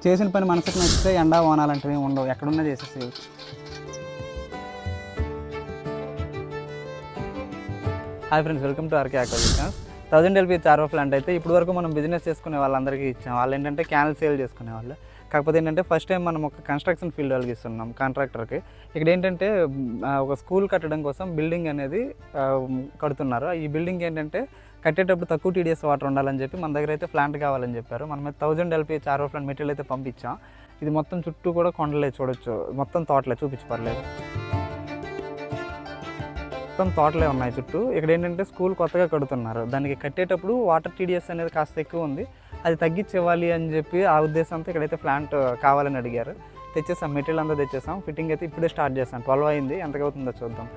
చేసిన పని మనసుకు నచ్చితే ఎండా వానాలంటివి ఉండవు, ఎక్కడున్నా చేసేసేయచ్చు. Hi friends, welcome to RK aquaculture. 1000 LP చార్వా ప్లాంట్ అయితే ఇప్పుడు వరకు మనం బిజినెస్ చేసుకునే వాళ్ళందరికీ ఇచ్చాం. వాళ్ళు ఏంటంటే క్యానల్ సేల్ చేసుకునే వాళ్ళు. కాకపోతే ఏంటంటే ఫస్ట్ టైం మనం ఒక కన్స్ట్రక్షన్ ఫీల్డ్ వాళ్ళకి ఇస్తున్నాం, కాంట్రాక్టర్కి. ఇక్కడ ఏంటంటే ఒక స్కూల్ కట్టడం కోసం బిల్డింగ్ అనేది కడుతున్నారు. ఈ బిల్డింగ్ ఏంటంటే కట్టేటప్పుడు తక్కువ TDS వాటర్ ఉండాలని చెప్పి మన దగ్గర అయితే ప్లాంట్ కావాలని చెప్పారు. మనమైతే 1000 LP చార్వా ప్లాంట్ మెటీరియల్ అయితే పంపించాం. ఇది మొత్తం చుట్టూ కూడా కొండలే చూడొచ్చు, మొత్తం తోటలే, చూపించి పర్లేదు, మొత్తం తోటలే ఉన్నాయి చుట్టూ. ఇక్కడ ఏంటంటే స్కూల్ కొత్తగా కడుతున్నారు. దానికి కట్టేటప్పుడు వాటర్ TDS అనేది కాస్త ఎక్కువ ఉంది, అది తగ్గించి ఇవ్వాలి అని చెప్పి ఆ ఉద్దేశంతో ఇక్కడైతే ప్లాంట్ కావాలని అడిగారు. తెచ్చేసాం, మెటీరియల్ అంతా తెచ్చేసాం. ఫిట్టింగ్ అయితే ఇప్పుడే స్టార్ట్ చేసాం. 12 అయింది, ఎంతగా అవుతుందో చూద్దాం.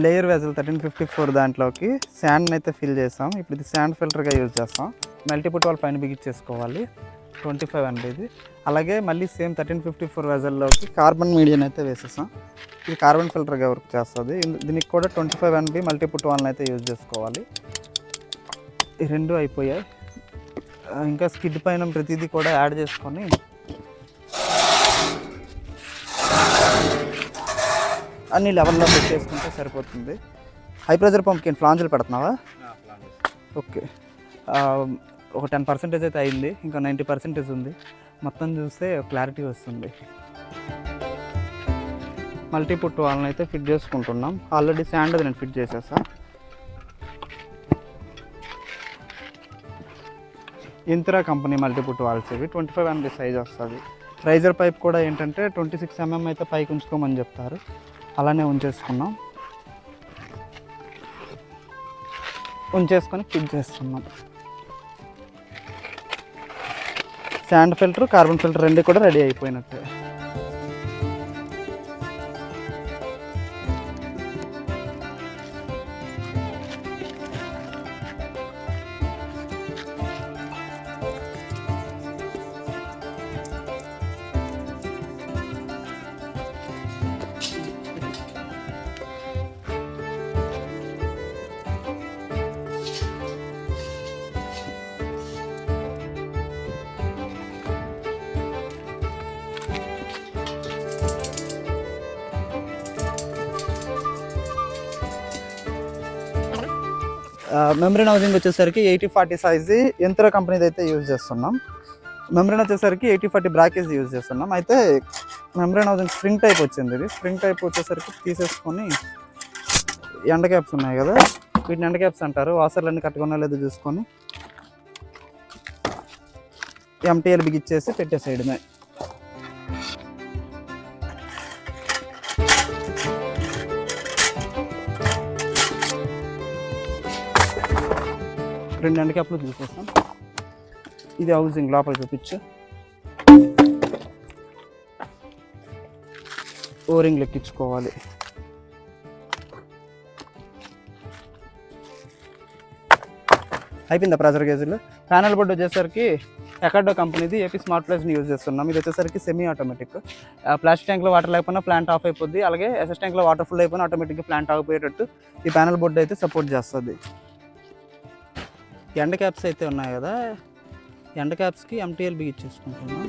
లేయర్ వెజల్ 1354 దాంట్లోకి శాండ్ని అయితే ఫిల్ చేస్తాం. ఇప్పుడు ఇది శాండ్ ఫిల్టర్గా యూజ్ చేస్తాం. మల్టీపుట్ వాళ్ళ పైన బిగించేసుకోవాలి. 25 అండి ఇది. అలాగే మళ్ళీ సేమ్ 1354 వెజల్లోకి కార్బన్ మీడియం అయితే వేసేస్తాం. ఇది కార్బన్ ఫిల్టర్గా వర్క్ చేస్తుంది. దీనికి కూడా 25 NB మల్టీపుట్ వాళ్ళని అయితే యూజ్ చేసుకోవాలి. ఈ రెండు అయిపోయాయి. ఇంకా స్కిడ్ పైన ప్రతిదీ కూడా యాడ్ చేసుకొని అన్ని లెవెల్లో సెట్ చేసుకుంటే సరిపోతుంది. హై ప్రెజర్ పంప్కి ఫ్లాంజులు పెడుతున్నావా? ఓకే, ఒక 10% అయితే అయింది, ఇంకా 90% ఉంది. మొత్తం చూస్తే క్లారిటీ వస్తుంది. మల్టీపుట్ వాళ్ళని అయితే ఫిట్ చేసుకుంటున్నాం. ఆల్రెడీ శాండ్ అది నేను ఫిట్ చేసేసా. ఇంత్రా కంపెనీ మల్టీపుట్ వాల్స్ ఇవి 25 MB సైజ్ వస్తుంది. రైజర్ పైప్ కూడా ఏంటంటే 26 mm అయితే పైకి ఉంచుకోమని చెప్తారు, అలానే ఉంచేసుకొని ఫిట్ చేస్తున్నాం. శాండ్ ఫిల్టర్, కార్బన్ ఫిల్టర్ రెండు కూడా రెడీ అయిపోయినట్టే. మెంబ్రేన్ హౌసింగ్ వచ్చేసరికి 80-40 సైజు యంత్ర కంపెనీది అయితే యూజ్ చేస్తున్నాం. మెంబ్రేన్ వచ్చేసరికి 80-40 బ్రాకేజ్ యూజ్ చేస్తున్నాం. అయితే మెంబ్రేన్ హౌసింగ్ స్ప్రింగ్ టైప్ వచ్చింది. ఇది స్ప్రింగ్ టైప్ వచ్చేసరికి తీసేసుకొని ఎండ క్యాప్స్ ఉన్నాయి కదా, వీటిని ఎండ క్యాప్స్ అంటారు. వాసర్లన్నీ కట్టుకున్నా లేదో చూసుకొని MTL బిగిచ్చేసి పెట్టేసేయడమే. రెండు ఎండ క్యాప్లు తీసేస్తాం. ఇది హౌసింగ్ లోపల చూపించు. ఓరింగ్ లెక్కించుకోవాలి. అయిపోయిందా ప్రెజర్ గేజ్లు? ప్యానల్ బోర్డు వచ్చేసరికి ఎక్కడో కంపెనీది ఏపీ స్మార్ట్ ప్లస్ని యూజ్ చేస్తున్నాం. ఇది వచ్చేసరికి సెమీ ఆటోమేటిక్. ప్లాస్టిక్ ట్యాంక్లో వాటర్ లేకపోయినా ప్లాంట్ ఆఫ్ అయిపోద్ది. అలాగే ఎస్ఎస్ ట్యాంక్లో వాటర్ ఫుల్ అయిపోయినా ఆటోమేటిక్గా ప్లాంట్ ఆగిపోయేటట్టు ఈ ప్యానల్ బోర్డు అయితే సపోర్ట్ చేస్తుంది. ఎండ క్యాప్స్ అయితే ఉన్నాయి కదా, ఎండ క్యాప్స్కి MTL బిగించేసుకుంటున్నాం.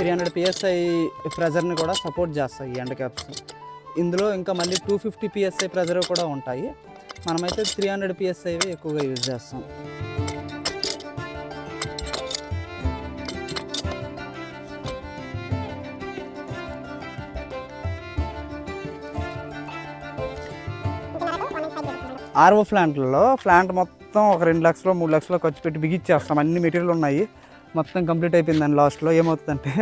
300 PSI ప్రెజర్ని కూడా సపోర్ట్ చేస్తాయి ఈ ఎండ్ క్యాప్స్. ఇందులో ఇంకా మళ్ళీ 250 PSI ప్రెజర్ కూడా ఉంటాయి. మనమైతే 300 PSI ఎక్కువగా యూజ్ చేస్తాం. ఆర్ఓ ప్లాంట్లలో ఫ్లాంట్ మొత్తం ఒక 2 లక్షలు 3 లక్షలు ఖర్చు పెట్టి బిగిచ్చేస్తాం. అన్ని మెటీరియల్ ఉన్నాయి, మొత్తం కంప్లీట్ అయిపోయిందని లాస్ట్లో ఏమవుతుందంటే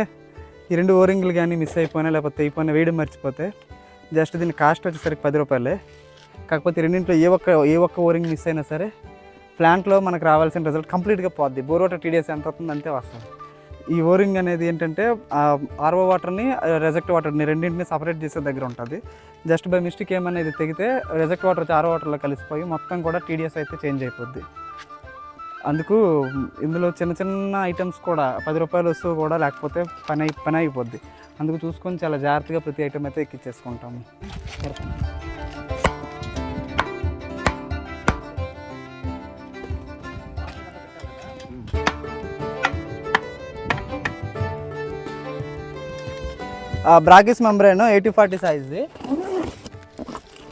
ఈ 2 ఓరింగ్లు కానీ మిస్ అయిపోయినా లేకపోతే అయిపోయినా వేయడం మర్చిపోతే జస్ట్ దీని కాస్ట్ వచ్చేసరికి 10 రూపాయలే. కాకపోతే రెండింటిలో ఏ ఒక్క ఓరింగ్ మిస్ అయినా సరే ప్లాంట్లో మనకు రావాల్సిన రిజల్ట్ కంప్లీట్గా పోద్ది. బోర్ వాటర్ TDS ఎంత అవుతుంది అంతే వస్తుంది. ఈ ఓరింగ్ అనేది ఏంటంటే ఆర్ఓ వాటర్ని రెజెక్ట్ వాటర్ని రెండింటిని సపరేట్ చేసే దగ్గర ఉంటుంది. జస్ట్ బై మిస్టేక్ ఏమన్నా ఇది తెగితే రెజెక్ట్ వాటర్ వచ్చి ఆర్ఓ వాటర్లో కలిసిపోయి మొత్తం కూడా TDS అయితే చేంజ్ అయిపోద్ది. అందుకు ఇందులో చిన్న చిన్న ఐటమ్స్ కూడా 10 రూపాయలు వస్తువు కూడా లేకపోతే పని అయిపోద్ది. అందుకు చూసుకొని చాలా జాగ్రత్తగా ప్రతి ఐటమ్ అయితే ఎక్కించేసుకుంటాము. బ్రాకిస్ మెంబ్రేన్ 80/40 సైజ్ది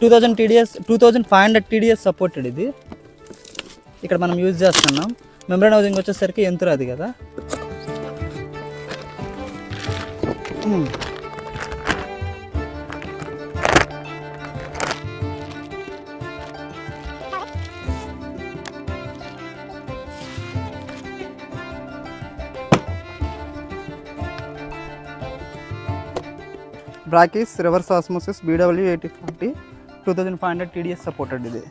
2500 TDS సపోర్టెడ్. ఇది ఇక్కడ మనం యూజ్ చేస్తున్నాం. మెంబ్రేన్ హౌసింగ్ వచ్చేసరికి ఎంతురు అది కదా. Brackish reverse osmosis BW 80/40 2500 TDS supported. ఇది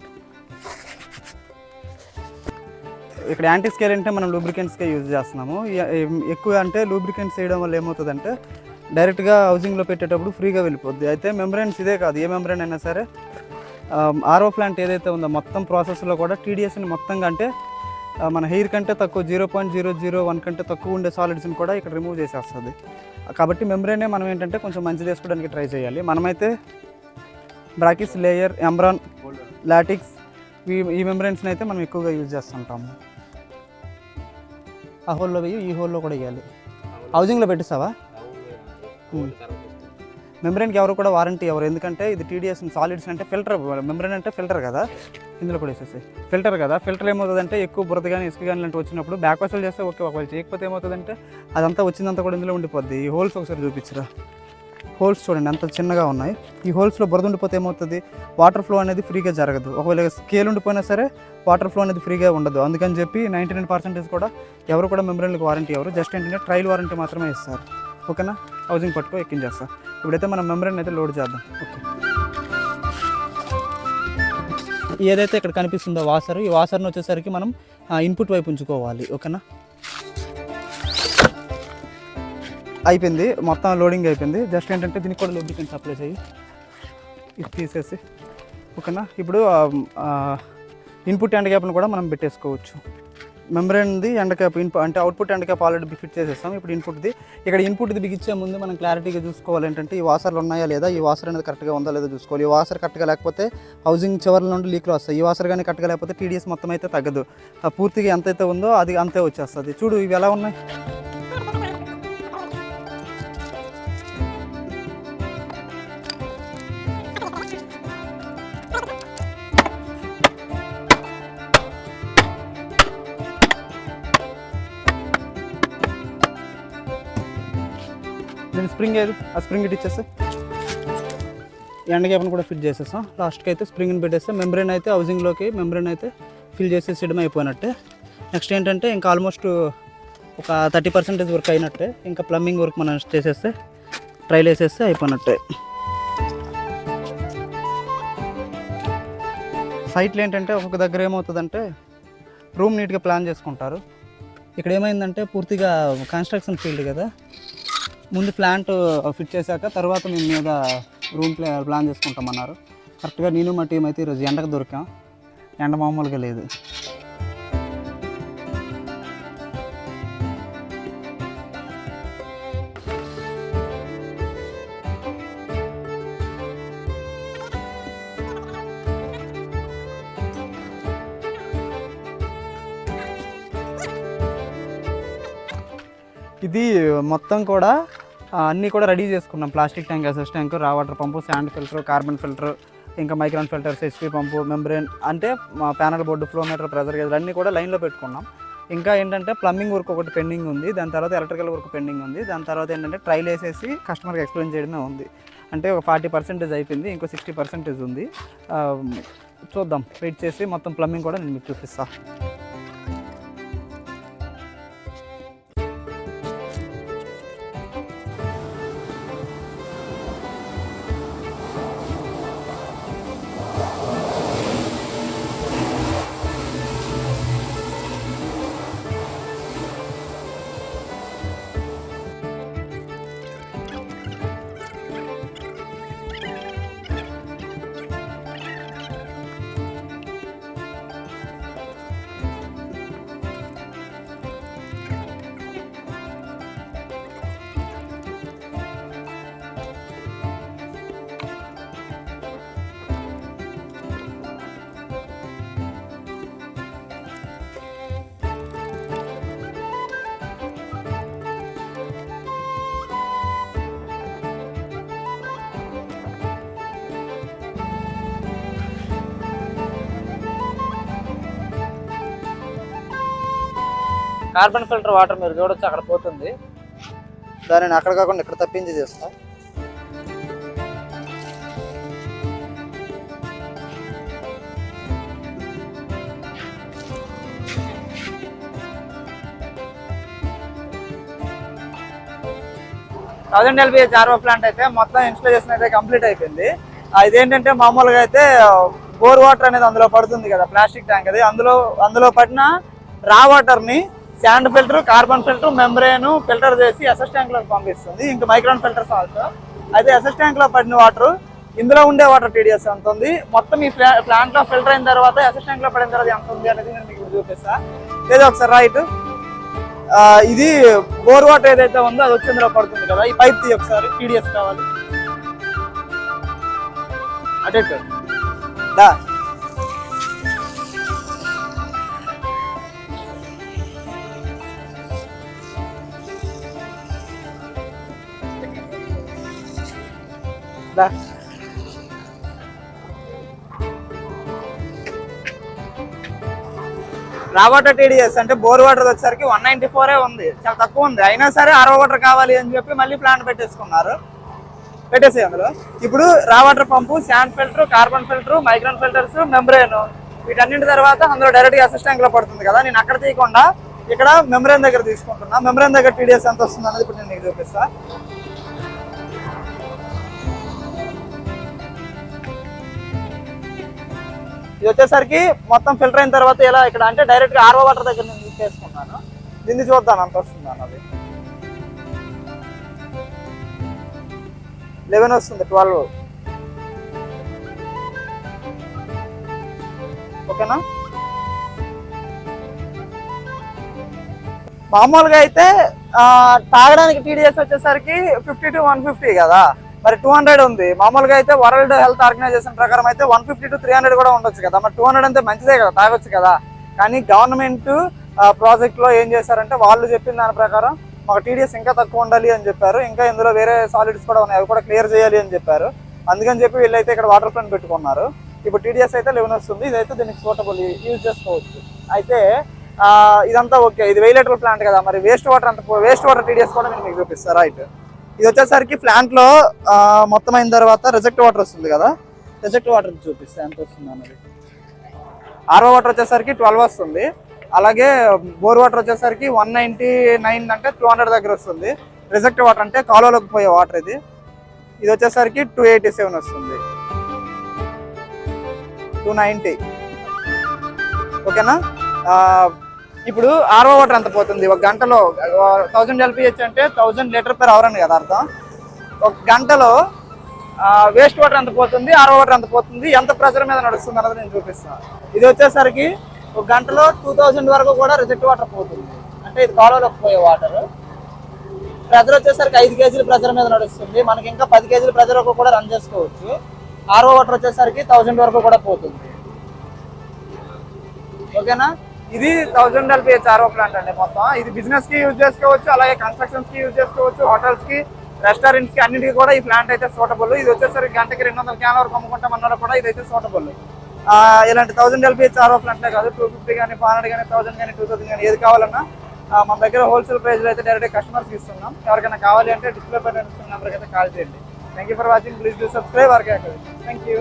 ఇక్కడ యాంటీ స్కేర్ అంటే మనం లూబ్రికెంట్స్కే యూజ్ చేస్తున్నాము. ఎక్కువ అంటే లూబ్రికెంట్స్ వేయడం వల్ల ఏమవుతుందంటే డైరెక్ట్గా హౌసింగ్లో పెట్టేటప్పుడు ఫ్రీగా వెళ్ళిపోద్ది. అయితే మెంబ్రెన్స్ ఇదే కాదు, ఏ మెంబ్రెన్ అయినా సరే ఆర్ఓ ప్లాంట్ ఏదైతే ఉందో మొత్తం ప్రాసెస్లో కూడా TDSని మొత్తంగా అంటే మన హెయిర్ కంటే తక్కువ 0.001 కంటే తక్కువ ఉండే సాలిడ్స్ని కూడా ఇక్కడ రిమూవ్ చేసేస్తుంది. కాబట్టి మెంబ్రేనే మనం ఏంటంటే కొంచెం మంచి చేసుకోవడానికి ట్రై చేయాలి. మనమైతే బ్రాకిస్, లేయర్, ఎంబ్రాన్, లాటిక్స్ ఈ మెంబ్రెన్స్ని అయితే మనం ఎక్కువగా యూజ్ చేస్తుంటాము. ఆ హోల్లో వేయి, ఈ హోల్లో కూడా వేయాలి. హౌసింగ్లో పెట్టిస్తావా? మెంబ్రెన్కి ఎవరు కూడా వారంటీ ఎవరు, ఎందుకంటే ఇది TDS సాలిడ్స్ అంటే ఫిల్టర్, మెంబ్రెన్ అంటే ఫిల్టర్ కదా. ఇందులో కూడా వేసేసి ఫిల్టర్ కదా. ఫిల్టర్ ఏమవుతుందంటే ఎక్కువ బురద కానీ ఇసుక కానీ లాంటి వచ్చినప్పుడు బ్యాక్ వాషల్ చేస్తే ఓకే, ఒకవేళ చేయకపోతే ఏమవుతుందంటే అదంతా వచ్చిందంతా కూడా ఇందులో ఉండిపోద్ది. ఈ హోల్స్ ఒకసారి చూపించరా. హోల్స్ చూడండి ఎంత చిన్నగా ఉన్నాయి. ఈ హోల్స్లో బురద ఉండిపోతే ఏమవుతుంది, వాటర్ ఫ్లో అనేది ఫ్రీగా జరగదు. ఒకవేళ స్కేల్ ఉండిపోయినా సరే వాటర్ ఫ్లో అనేది ఫ్రీగా ఉండదు. అందుకని చెప్పి 99% కూడా ఎవరు కూడా మెంబ్రెన్లకు వారంటీ ఎవరు, జస్ట్ ఏంటంటే ట్రయల్ వారంటీ మాత్రమే ఇస్తారు. ఓకేనా. హౌసింగ్ పట్టుకో ఎక్కించేస్తా. ఇప్పుడైతే మనం మెంబ్రెన్ అయితే లోడ్ చేద్దాం. ఓకే. ఏదైతే ఇక్కడ కనిపిస్తుందో వాసర్, ఈ వాసర్ని వచ్చేసరికి మనం ఇన్పుట్ వైపు ఉంచుకోవాలి. ఓకేనా. అయిపోయింది, మొత్తం లోడింగ్ అయిపోయింది. జస్ట్ ఏంటంటే దీనికి కూడా లూబ్రికెంట్స్ అప్లై చేయి, ఇది తీసేసి. ఓకేనా. ఇప్పుడు ఇన్పుట్ ఎండ్ క్యాప్ను కూడా మనం పెట్టేసుకోవచ్చు. మెంబ్రెన్ది ఎండ్ క్యాప్ అంటే output end cap already fit చేసేస్తాం. ఇప్పుడు ఇన్పుట్ది, ఇక్కడ ఇన్పుట్ది బిగించే ముందు మనం క్లారిటీగా చూసుకోవాలి ఏంటంటే ఈ వాసర్లు ఉన్నాయా లేదా, ఈ వాసర్ అనేది కరెక్ట్గా ఉందా లేదా చూసుకోవాలి. ఈ వాసర్ కరెక్ట్గా లేకపోతే హౌసింగ్ చివర్ల నుండి లీక్లు వస్తాయి. ఈ వాసర్ కానీ కరెక్ట్గా లేకపోతే TDS మొత్తం అయితే తగ్గదు. పూర్తిగా ఎంతైతే ఉందో అది అంతే వచ్చేస్తుంది. చూడు ఇవి ఎలా ఉన్నాయి. నేను స్ప్రింగ్ ఏది, ఆ స్ప్రింగ్ ఇటు ఇచ్చేస్తే ఎండ్ క్యాప్ని కూడా ఫిట్ చేసేస్తాం. లాస్ట్కి అయితే స్ప్రింగ్ని పెట్టేస్తే మెంబ్రెన్ అయితే హౌసింగ్లోకి మెంబ్రెన్ అయితే ఫిల్ చేసేసేయడం అయిపోయినట్టే. నెక్స్ట్ ఏంటంటే ఇంకా ఆల్మోస్ట్ ఒక 30% వర్క్ అయినట్టే. ఇంకా ప్లంబింగ్ వర్క్ మనం చేసేస్తే ట్రైల్ వేసేస్తే అయిపోయినట్టే. సైట్లు ఏంటంటే ఒక్కొక్క దగ్గర ఏమవుతుందంటే రూమ్ నీట్గా ప్లాన్ చేసుకుంటారు. ఇక్కడ ఏమైందంటే పూర్తిగా కన్స్ట్రక్షన్ ఫీల్డ్ కదా, ముందు ప్లాంట్ ఫిట్ చేశాక తర్వాత మేము మీద రూమ్ ప్లాన్ చేసుకుంటామన్నారు. కరెక్ట్గా నేను మా టీం అయితే ఈరోజు ఎండకు దొరికాం. ఎండ మామూలుగా లేదు. ఇది మొత్తం కూడా అన్నీ కూడా రెడీ చేసుకున్నాం. ప్లాస్టిక్ ట్యాంక్, ఎస్ఎస్ ట్యాంక్, రా వాటర్ పంపు, శాండ్ ఫిల్టర్, కార్బన్ ఫిల్టర్, ఇంకా మైక్రాన్ ఫిల్టర్స్, హెచ్పి పంపు, మెంబ్రెయిన్, అంటే మా panel board, flow meter, pressure gauge అన్నీ కూడా లైన్లో పెట్టుకున్నాం. ఇంకా ఏంటంటే ప్లంబింగ్ వర్క్ ఒకటి పెండింగ్ ఉంది, దాని తర్వాత ఎలక్ట్రికల్ వర్క్ పెండింగ్ ఉంది, దాని తర్వాత ఏంటంటే ట్రైల్ వేసేసి కస్టమర్కి ఎక్స్ప్లెయిన్ చేయడమే ఉంది. అంటే ఒక 40% అయిపోయింది, ఇంకో 60% ఉంది. చూద్దాం, వెయిట్ చేసి మొత్తం ప్లంబింగ్ కూడా నేను మీకు చూపిస్తాను. కార్బన్ ఫిల్టర్ వాటర్ మీరు చూడొచ్చు, అక్కడ పోతుంది. దానిని అక్కడ కాకుండా ఇక్కడ తప్పించి చేస్తాం. థౌజండ్ LPH RO ప్లాంట్ అయితే మొత్తం ఇన్స్టాలేషన్ అయితే కంప్లీట్ అయిపోయింది. ఇదేంటంటే మామూలుగా అయితే బోర్ వాటర్ అనేది అందులో పడుతుంది కదా, ప్లాస్టిక్ ట్యాంక్ అది, అందులో పడిన రా వాటర్ని sand filter, carbon filter, membrane filter చేసి ఎస్ఎస్ ట్యాంక్లోకి పంపిస్తుంది. ఇంకా మైక్రాన్ ఫిల్టర్స్ ఆల్సో. అయితే ఎస్ఎస్ ట్యాంక్లో పడిన వాటర్, ఇందులో ఉండే వాటర్ TDS ఎంత ఉంది, మొత్తం ఈ ప్లాంట్లో ఫిల్టర్ అయిన తర్వాత ఎస్ఎస్ ట్యాంక్లో పడిన తర్వాత ఎంత ఉంది అనేది నేను మీకు చూపిస్తాను. ఏదో ఒకసారి రైట్, ఇది బోర్ వాటర్ ఏదైతే ఉందో అది వచ్చి ఇందులో పడుతుంది కదా, ఈ పైప్ తీ ఒకసారి, TDS కావాలి. అటే దా రా వాటర్ TDS అంటే బోర్ వాటర్ వచ్చేసరికి 194 ఉంది, చాలా తక్కువ ఉంది. అయినా సరే RO వాటర్ కావాలి అని చెప్పి మళ్ళీ ప్లాంట్ పెట్టేసి అందులో ఇప్పుడు రా వాటర్ పంపు, sand filter, carbon filter, micron filters, membrane, వీటన్నింటి తర్వాత అందులో డైరెక్ట్గా ఎస్ఎస్ ట్యాంక్లో పడుతుంది కదా. నేను అక్కడ తీయకుండా ఇక్కడ మెంబ్రెయిన్ దగ్గర తీసుకుంటున్నా. మెంబ్రెయిన్ దగ్గర TDS ఎంత వస్తుంది అనేది ఇప్పుడు నేను మీకు చూపిస్తా. ఇది వచ్చేసరికి మొత్తం ఫిల్టర్ అయిన తర్వాత ఎలా ఇక్కడ అంటే డైరెక్ట్గా RO వాటర్ దగ్గర నేను తీసుకున్నాను. దీన్ని చూద్దాను అంత వస్తుంది అన్నది. 11 వస్తుంది, 12. ఓకేనా? మామూలుగా అయితే తాగడానికి TDS వచ్చేసరికి 50 to 150 కదా, మరి 200 ఉంది. మామూలుగా అయితే వరల్డ్ హెల్త్ ఆర్గనైజేషన్ ప్రకారం అయితే 150 to 300 కూడా ఉండొచ్చు కదా. మరి 200 అంటే మంచిదే కదా, తాగొచ్చు కదా. కానీ గవర్నమెంట్ ప్రాజెక్ట్లో ఏం చేశారంటే వాళ్ళు చెప్పిన దాని ప్రకారం మాకు TDS ఇంకా తక్కువ ఉండాలి అని చెప్పారు. ఇంకా ఇందులో వేరే సాలిడ్స్ కూడా ఉన్నాయి, అవి కూడా క్లియర్ చేయాలి అని చెప్పారు. అందుకని చెప్పి వీళ్ళైతే ఇక్కడ వాటర్ ప్లాంట్ పెట్టుకున్నారు. ఇప్పుడు TDS అయితే 11 వస్తుంది. ఇదైతే దీనికి సూటబుల్, యూజ్ చేసుకోవచ్చు. అయితే ఇదంతా ఓకే. ఇది 1000 లీటర్ల ప్లాంట్ కదా, మరి వేస్ట్ వాటర్ TDS కూడా నేను మీకు చూపిస్తాను. రైట్, ఇది వచ్చేసరికి ప్లాంట్లో మొత్తం అయిన తర్వాత రిజెక్ట్ వాటర్ వస్తుంది కదా, రిజెక్ట్ వాటర్ చూపిస్తే ఎంత వస్తుంది అన్నది. RO వాటర్ వచ్చేసరికి 12 వస్తుంది. అలాగే బోర్ వాటర్ వచ్చేసరికి 199 అంటే 200 దగ్గర వస్తుంది. రిజెక్ట్ వాటర్ అంటే కాలువలోకి పోయే వాటర్ ఇది వచ్చేసరికి 287 వస్తుంది, 290. ఓకేనా? ఇప్పుడు RO వాటర్ ఎంత పోతుంది ఒక గంటలో? 1000 LPH అంటే 1000 లీటర్ per hour అని కదా అర్థం. ఒక గంటలో వేస్ట్ వాటర్ ఎంత పోతుంది, RO వాటర్ ఎంత పోతుంది, ఎంత ప్రెషర్ మీద నడుస్తుంది అన్నది నేను చూపిస్తాను. ఇది వచ్చేసరికి ఒక గంటలో 2000 వరకు కూడా రిజెక్ట్ వాటర్ పోతుంది. అంటే ఇది కాలువలోకి పోయే వాటర్. ప్రెషర్ వచ్చేసరికి 5 kg ప్రెషర్ మీద నడుస్తుంది. మనకి ఇంకా 10 kg ప్రెషర్ వరకు కూడా రన్ చేసుకోవచ్చు. RO వాటర్ వచ్చేసరికి 1000 వరకు కూడా పోతుంది. ఓకేనా? ఇది 1000 LPH RO ప్లాంట్ అండి. మొత్తం ఇది బిజినెస్ కి యూజ్ చేసుకోవచ్చు, అలాగే కన్స్ట్రక్షన్స్ కి యూజ్ చేసుకోవచ్చు, హోటల్స్ కి, రెస్టారెంట్స్ కి అన్నింటికి కూడా ఈ ప్లాంట్ అయితే సూటబుల్. ఇది వచ్చేసరికి గంటకి 200 క్యాన్ వరకు అమ్ముకుంటామన్నా కూడా ఇదైతే సూటబుల్. ఇలాంటి 1000 LPH RO ప్లాంటే కాదు, 250 కానీ 400 కానీ 1000 కానీ 2000 కానీ ఏది కావాలన్నా మన దగ్గర హోల్సేల్ ప్రైస్లో అయితే డైరెక్ట్ కస్టమర్స్కి ఇస్తున్నాం. ఎవరికైనా కావాలి అంటే డిస్ప్లే పైన నెంబర్కి అయితే కాల్ చేయండి. Thank you for watching. Please do subscribe RK academy. Thank you.